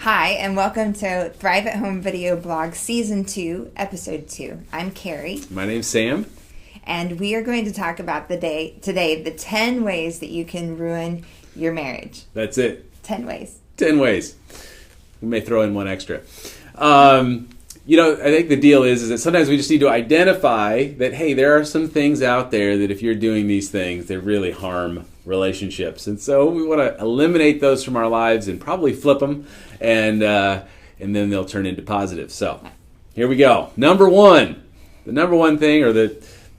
Hi, and welcome to Thrive at Home Video Blog Season 2, Episode 2. I'm Carrie. My name's Sam. And we are going to talk about today the 10 ways that you can ruin your marriage. That's it. 10 ways. 10 ways. We may throw in one extra. I think the deal is that sometimes we just need to identify that, hey, there are some things out there that if you're doing these things, they really harm relationships. And so we want to eliminate those from our lives and probably flip them, and then they'll turn into positive. So here we go. Number one. The number one thing, or the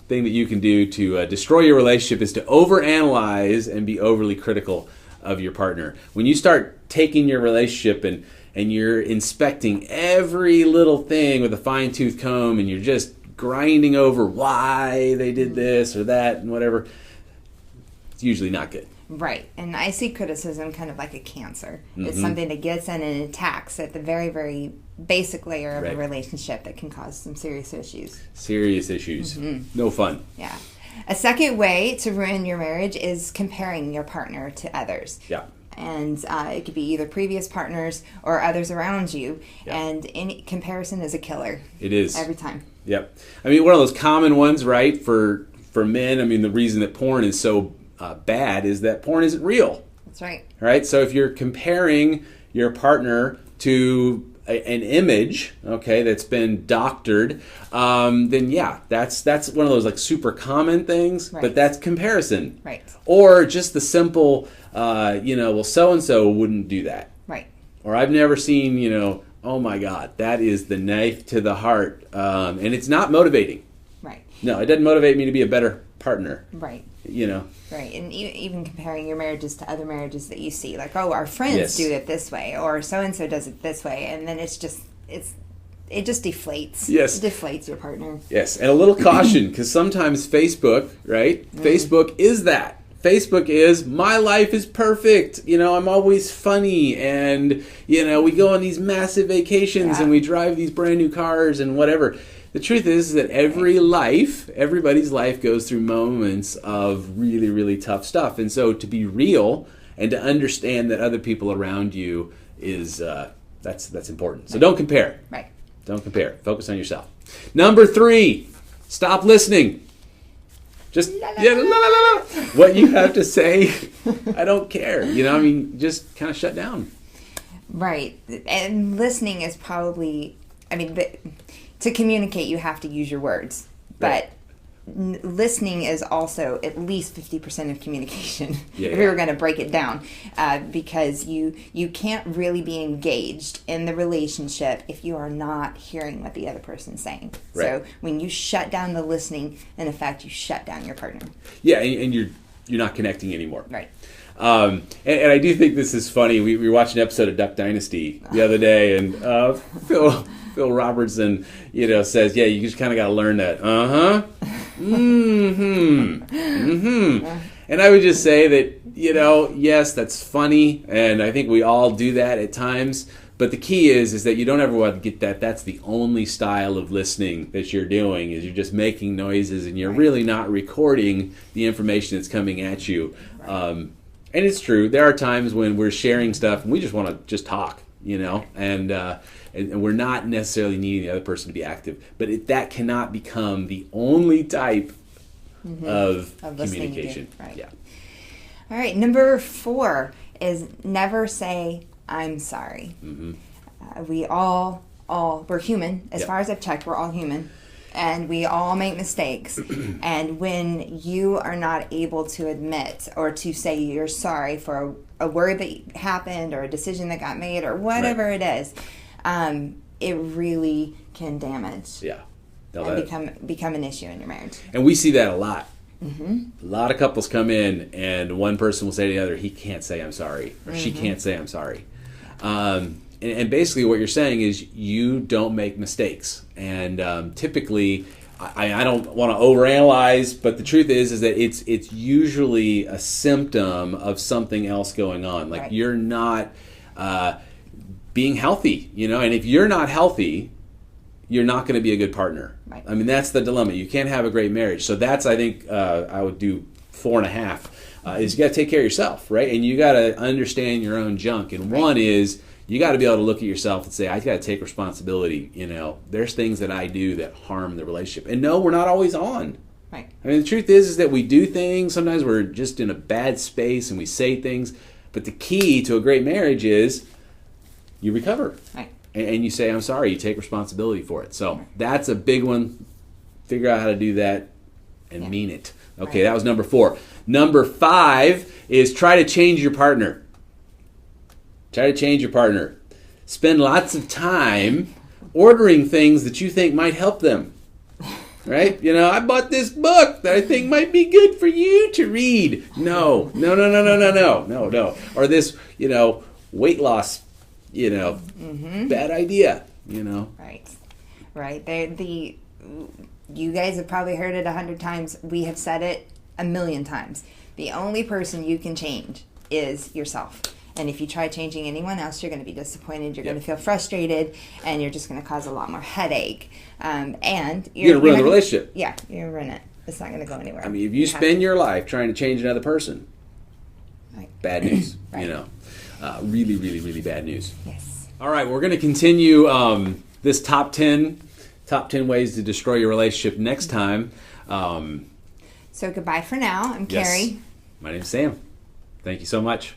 thing that you can do to destroy your relationship, is to overanalyze and be overly critical of your partner. When you start taking your relationship and you're inspecting every little thing with a fine-tooth comb, and you're just grinding over why they did this or that and whatever, it's usually not good. Right. And I see criticism kind of like a cancer. It's something that gets in and attacks at the very, very basic layer of a relationship that can cause some serious issues. Serious issues. No fun. Yeah. A second way to ruin your marriage is comparing your partner to others. Yeah. And it could be either previous partners or others around you. Yeah. And any comparison is a killer. It is. Every time. Yep. I mean, one of those common ones, right, for men, I mean, the reason that porn is so bad is that porn isn't real. That's right. Right? So if you're comparing your partner to an image, okay, that's been doctored, then yeah, that's one of those like super common things, Right. but that's comparison. Right. Or just the simple, well, so-and-so wouldn't do that. Right. Or I've never seen, oh my God, that is the knife to the heart. And it's not motivating. Right. No, it doesn't motivate me to be a better partner. Right. Right. And even comparing your marriages to other marriages that you see, like, oh, our friends do it this way, or so-and-so does it this way, and then it just deflates. Yes. It deflates your partner. Yes, and a little caution, because sometimes Facebook, right? Facebook is that. Facebook is, my life is perfect. I'm always funny, and, we go on these massive vacations, and we drive these brand new cars and whatever. The truth is that everybody's life goes through moments of really, really tough stuff. And so to be real and to understand that other people around you is, that's important. So don't compare. Right. Don't compare. Focus on yourself. Number 3, stop listening. Just, what you have to say, I don't care. Just kind of shut down. Right. And listening is probably, to communicate, you have to use your words. But listening is also at least 50% of communication, if we were going to break it down. Because you can't really be engaged in the relationship if you are not hearing what the other person's saying. Right. So when you shut down the listening, in effect, you shut down your partner. Yeah, and you're not connecting anymore. Right. And I do think this is funny. We watched an episode of Duck Dynasty the other day, and Phil Robertson, says, yeah, you just kind of got to learn that. And I would just say that, yes, that's funny, and I think we all do that at times. But the key is that you don't ever want to get that. That's the only style of listening that you're doing, is you're just making noises, and you're really not recording the information that's coming at you. And it's true. There are times when we're sharing stuff and we just want to just talk, and we're not necessarily needing the other person to be active. But that cannot become the only type of communication. Right. Yeah. All right. Number 4 is never say, I'm sorry. We're human. As far as I've checked, we're all human. And we all make mistakes. And when you are not able to admit or to say you're sorry for a word that happened or a decision that got made or whatever it is, it really can damage. Yeah. And become an issue in your marriage. And we see that a lot. A lot of couples come in and one person will say to the other, he can't say I'm sorry, or she can't say I'm sorry. And basically what you're saying is you don't make mistakes. And typically, I don't want to overanalyze, but the truth is that it's usually a symptom of something else going on. Like you're not being healthy, and if you're not healthy, you're not going to be a good partner. Right. I mean, that's the dilemma. You can't have a great marriage. So that's, I think, I would do 4.5 is you got to take care of yourself, right? And you got to understand your own junk. And one is you got to be able to look at yourself and say, I got to take responsibility. There's things that I do that harm the relationship. And no, we're not always on. Right. I mean, the truth is that we do things. Sometimes we're just in a bad space and we say things. But the key to a great marriage is you recover. Right. And you say, I'm sorry. You take responsibility for it. So that's a big one. Figure out how to do that and mean it. Okay, that was number 4. Number 5 is try to change your partner. Try to change your partner. Spend lots of time ordering things that you think might help them. Right? I bought this book that I think might be good for you to read. No. Or this, weight loss, bad idea, Right. You guys have probably heard it 100 times. We have said it 1,000,000 times. The only person you can change is yourself. And if you try changing anyone else, you're going to be disappointed. You're going to feel frustrated, and you're just going to cause a lot more headache. And you're going to ruin the relationship. Yeah, you're going to ruin it. It's not going to go anywhere. I mean, if you spend your life trying to change another person, bad news. Really, really, really bad news. Yes. All right, we're going to continue this top 10 ways to destroy your relationship next time. So goodbye for now. I'm Carrie. My name's Sam. Thank you so much.